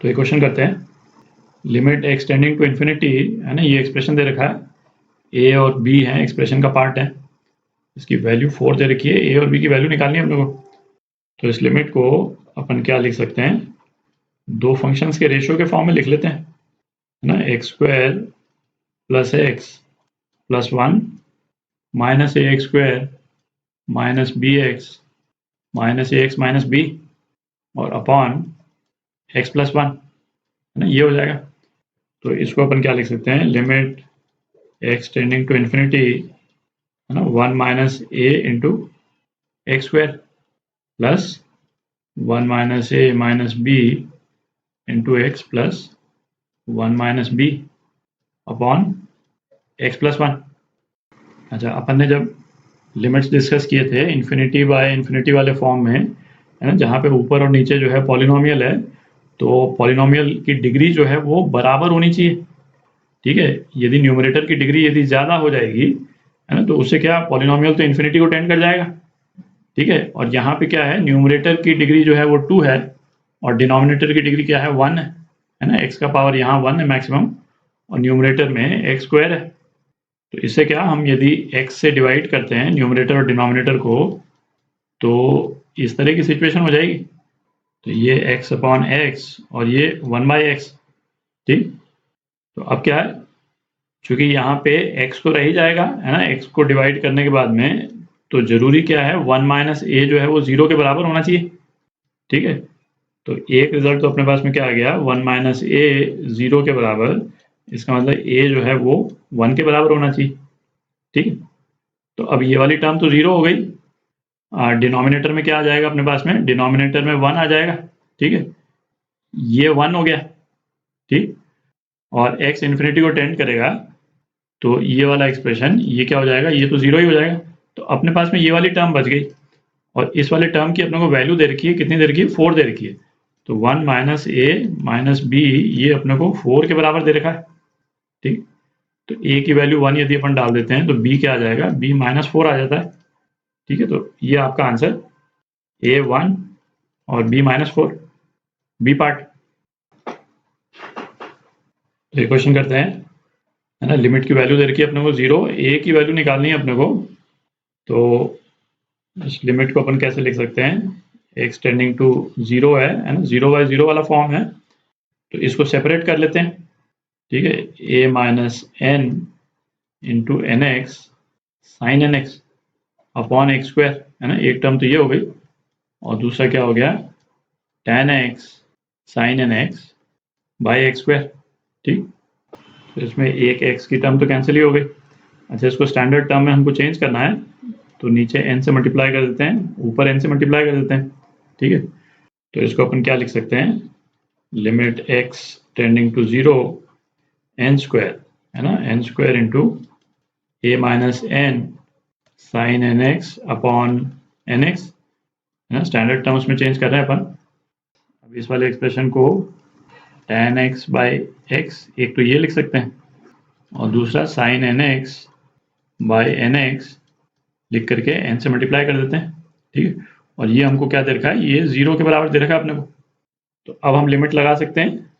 तो ये क्वेश्चन करते हैं, limit x tending to infinity है ना, ये एक्सप्रेशन दे रखा है, ए और बी है एक्सप्रेशन का पार्ट है, इसकी वैल्यू 4 दे रखी है, ए और बी की वैल्यू निकालनी है अपने को। तो इस लिमिट को अपन क्या लिख सकते हैं, दो फंक्शंस के रेशियो के फॉर्म में लिख लेते हैं, है ना, x square plus x plus 1 minus a x square minus b x minus a x minus b और अपॉन एक्स प्लस 1, है ना, ये हो जाएगा। तो इसको अपन क्या लिख सकते हैं, limit x tending to infinity, है ना, 1 minus a into x square plus 1 minus a minus b into x plus 1 minus b upon x plus 1। अच्छा, अपन ने जब लिमिट्स डिस्कस किए थे इन्फिनिटी बाय इन्फिनिटी वाले फॉर्म में, है ना, जहाँ पे ऊपर और नीचे जो है पॉलिनोमियल है, तो पॉलिनोमियल की डिग्री जो है वो बराबर होनी चाहिए। ठीक है, यदि न्यूमरेटर की डिग्री यदि ज़्यादा हो जाएगी, है ना, तो उससे क्या पॉलिनोमियल तो इन्फिनिटी को टेंड कर जाएगा। ठीक है, और यहाँ पे क्या है, न्यूमरेटर की डिग्री जो है वो 2 है और डिनोमिनेटर की डिग्री क्या है, 1 है ना, एक्स का पावर यहाँ 1 है मैक्सिमम और न्यूमरेटर में एक्स स्क्वायर है। तो इससे क्या, हम यदि x से डिवाइड करते हैं न्यूमरेटर और डिनोमिनेटर को, तो इस तरह की सिचुएशन हो जाएगी। तो ये x अपॉन एक्स और ये 1/x। ठीक, तो अब क्या है, चूंकि यहाँ पे x तो रह ही जाएगा, है ना, x को डिवाइड करने के बाद में, तो जरूरी क्या है, 1 माइनस ए जो है वो 0 के बराबर होना चाहिए। ठीक है, तो एक रिजल्ट तो अपने पास में क्या आ गया, 1 माइनस ए 0 के बराबर, इसका मतलब a जो है वो 1 के बराबर होना चाहिए। ठीक है, तो अब ये वाली टर्म तो 0 हो गई, डिनोमिनेटर में क्या आ जाएगा अपने पास में, डिनोमिनेटर में 1 आ जाएगा। ठीक है, ये 1 हो गया। ठीक, और x इन्फिनिटी को टेंड करेगा, तो ये वाला एक्सप्रेशन ये क्या हो जाएगा, ये तो 0 ही हो जाएगा। तो अपने पास में ये वाली टर्म बच गई और इस वाले टर्म की अपने को वैल्यू दे रखी है, कितनी दे रखी है, 4 दे रखी है। तो 1 माइनस ए माइनस बी ये अपने को 4 के बराबर दे रखा है। ठीक, तो a की वैल्यू 1 यदि अपन डाल देते हैं तो b क्या आ जाएगा, b माइनस 4 आ जाता है। ठीक है, तो ये आपका आंसर a 1 और b माइनस 4, बी पार्ट। तो ये क्वेश्चन करते हैं, है ना, लिमिट की वैल्यू दे रखी है अपने को 0, a की वैल्यू निकालनी है अपने को। तो इस लिमिट को अपन कैसे लिख सकते हैं, x टेंडिंग टू 0 है ना, 0/0 वाला फॉर्म है, तो इसको सेपरेट कर लेते हैं। ठीक है, a minus n into n x sine n x upon x square, है ना, एक टर्म तो ये हो गई और दूसरा क्या हो गया, tan x sine n x by x square. ठीक, तो इसमें एक x की टर्म तो कैंसिल ही हो गई। अच्छा, इसको स्टैंडर्ड टर्म में हमको चेंज करना है, तो नीचे n से मल्टीप्लाई कर देते हैं, ऊपर n से मल्टीप्लाई कर देते हैं। ठीक है, तो इसको अपन क्या लिख सकते हैं, limit x tending to 0 n square, है ना, n square into a minus n sine n x upon n x, है ना, स्टैंडर्ड टर्म्स में चेंज कर रहे हैं अपन। अब इस वाले एक्सप्रेशन को tan x बाई एक्स, एक तो ये लिख सकते हैं और दूसरा sine n x by n x लिख करके n से मल्टीप्लाई कर देते हैं। ठीक है, और ये हमको क्या दे रखा है, ये 0 के बराबर दे रखा है अपने को। तो अब हम लिमिट लगा सकते हैं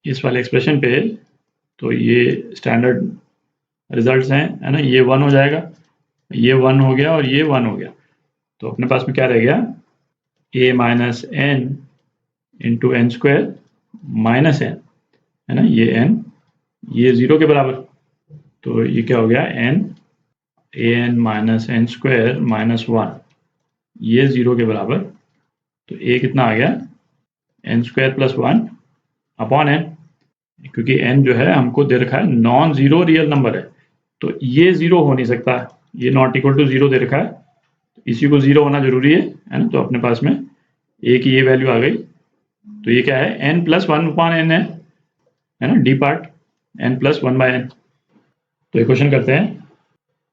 इस वाले एक्सप्रेशन पे, तो ये स्टैंडर्ड रिजल्ट्स हैं, है ना, ये 1 हो जाएगा, ये 1 हो गया और ये 1 हो गया। तो अपने पास में क्या रह गया, a minus n into n square minus n, है ना, ये n ये 0 के बराबर, तो ये क्या हो गया, n an minus n square minus 1, ये 0 के बराबर। तो a कितना आ गया, n square plus 1 upon n, क्योंकि n जो है हमको दे रखा है नॉन जीरो रियल नंबर है, तो ये 0 हो नहीं सकता, ये नॉट इक्वल टू 0 दे रखा है, तो इसी को 0 होना जरूरी है ना। तो अपने पास में a की ये वैल्यू आ गई, तो ये क्या है, n प्लस 1 अपॉन एन है ना, D part n plus 1/n। तो ये क्वेश्चन करते हैं,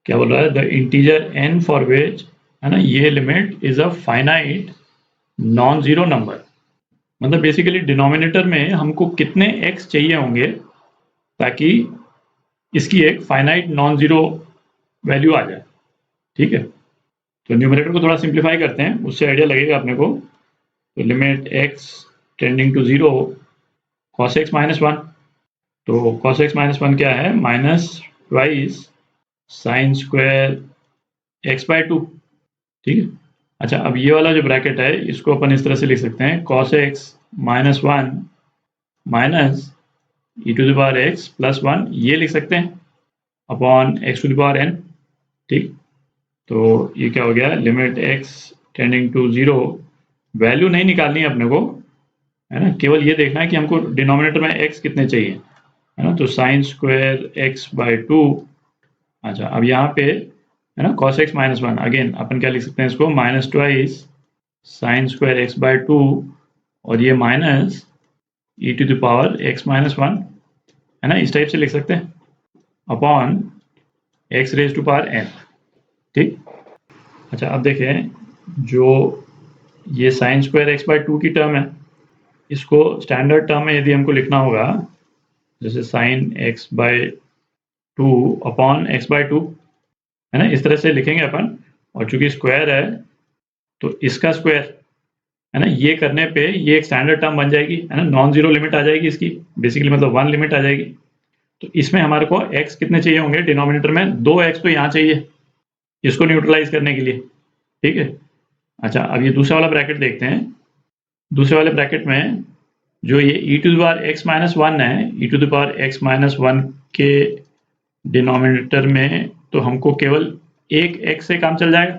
क्या बोल रहा है, the integer n for which, है ना, ये limit is a finite non zero number. मतलब बेसिकली डिनोमिनेटर में हमको कितने x चाहिए होंगे ताकि इसकी एक फाइनाइट नॉन जीरो वैल्यू आ जाए। ठीक है, तो न्यूमरेटर को थोड़ा सिंप्लीफाई करते हैं, उससे आइडिया लगेगा अपने को। तो limit x tending to 0 cos x minus one, तो cos x माइनस वन क्या है, minus twice sine square x by two. ठीक है। अच्छा, अब ये वाला जो ब्रैकेट है इसको अपन इस तरह से लिख सकते हैं, cos x minus one minus e to the power x plus one, ये लिख सकते हैं, upon x to the power n। ठीक, तो ये क्या हो गया, limit x tending to zero, value नहीं निकालनी है अपने को, है ना, केवल ये देखना है कि हमको डिनोमिनेटर में x कितने चाहिए, है ना, तो sine square x by two. अच्छा, अब यहाँ पे है ना cos x minus one, again अपन क्या लिख सकते हैं इसको, minus twice sine square x by two, और ये minus e to the power x minus one, है ना, इस टाइप से लिख सकते हैं, upon x raise to power n। ठीक। अच्छा, अब देखें, जो ये sine square x by two की टर्म है, इसको स्टैंडर्ड टर्म में यदि हमको लिखना होगा, जैसे sine x by two upon x by two, है ना, इस तरह से लिखेंगे अपन, और चूंकि स्क्वायर है तो इसका स्क्वायर, है ना, ये करने पे ये एक स्टैंडर्ड टर्म बन जाएगी, है ना, नॉन जीरो लिमिट आ जाएगी इसकी, बेसिकली मतलब वन लिमिट आ जाएगी। तो इसमें हमारे को x कितने चाहिए होंगे डिनोमिनेटर में, दो x तो यहाँ चाहिए इसको न्यूट्रलाइज करने के लिए। ठीक है। अच्छा, अब ये दूसरा वाला ब्रैकेट देखते हैं। दूसरे वाले ब्रैकेट में जो ये e to the power x minus one है, e to the power x minus one के डिनोमिनेटर में तो हमको केवल एक x से काम चल जाएगा।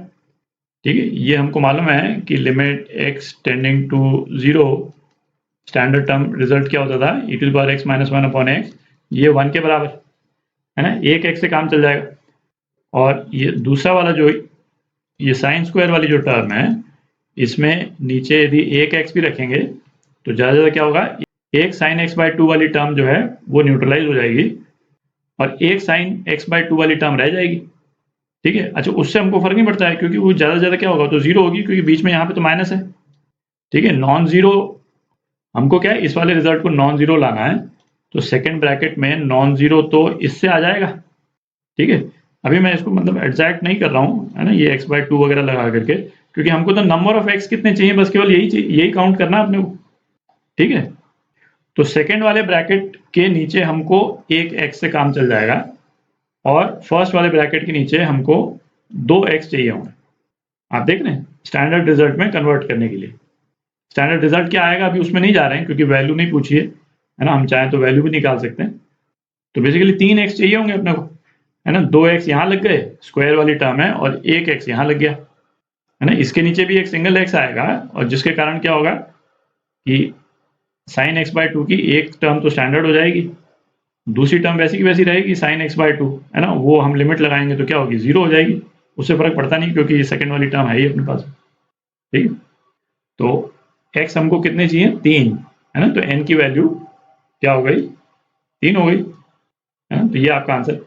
ठीक है, ये हमको मालूम है कि limit x tending to zero, standard term result क्या होता था, e to the power x minus one upon x, ये वन के बराबर, है ना, एक x से काम चल जाएगा। और ये दूसरा वाला जो ये साइन स्क्वायर वाली जो टर्म है, इसमें नीचे यदि एक x भी रखेंगे तो ज़्यादा क्या होगा, एक साइन x बाय टू वाली टर्म जो है वो न्यूट्रलाइज हो जाएगी और एक साइन x बाय टू वाली टर्म रह जाएगी। ठीक है। अच्छा, उससे हमको फर्क नहीं पड़ता है क्योंकि वो ज़्यादा से ज़्यादा क्या होगा, तो जीरो होगी, क्योंकि बीच में यहाँ पे तो माइनस है। ठीक है, नॉन जीरो हमको क्या है, इस वाले रिजल्ट को नॉन जीरो लाना है, तो सेकेंड ब्रैकेट में नॉन जीरो तो इससे आ जाएगा। ठीक है, अभी मैं इसको मतलब एग्जैक्ट नहीं कर रहा हूँ, है ना, ये x बाय टू वगैरह लगा करके, क्योंकि हमको तो नंबर ऑफ x कितने चाहिए बस केवल यही काउंट करना है अपने को। ठीक है, तो सेकेंड वाले ब्रैकेट के नीचे हमको एक x से काम चल जाएगा और फर्स्ट वाले ब्रैकेट के नीचे हमको दो x चाहिए होंगे। आप देख रहे हैं, स्टैंडर्ड रिजल्ट में कन्वर्ट करने के लिए। स्टैंडर्ड रिजल्ट क्या आएगा अभी उसमें नहीं जा रहे हैं क्योंकि वैल्यू नहीं पूछी है ना, हम चाहें तो वैल्यू भी निकाल सकते हैं। तो बेसिकली तीन x चाहिए होंगे अपने को, है ना, दो x यहाँ लग गए, स्क्वायर वाली टर्म है, और एक x यहाँ लग गया, है ना, इसके नीचे भी एक सिंगल x आएगा, और जिसके कारण क्या होगा कि साइन x बाय टू की एक टर्म तो स्टैंडर्ड हो जाएगी, दूसरी टर्म वैसी की वैसी रहेगी साइन x बाय टू, है ना, वो हम लिमिट लगाएंगे तो क्या होगी, जीरो हो जाएगी, उससे फर्क पड़ता नहीं क्योंकि सेकंड वाली टर्म है ही अपने पास। ठीक है, तो x हमको कितने चाहिए, तीन, है ना, तो n की वैल्यू क्या हो गई, तीन हो गई, है ना, तो ये आपका आंसर।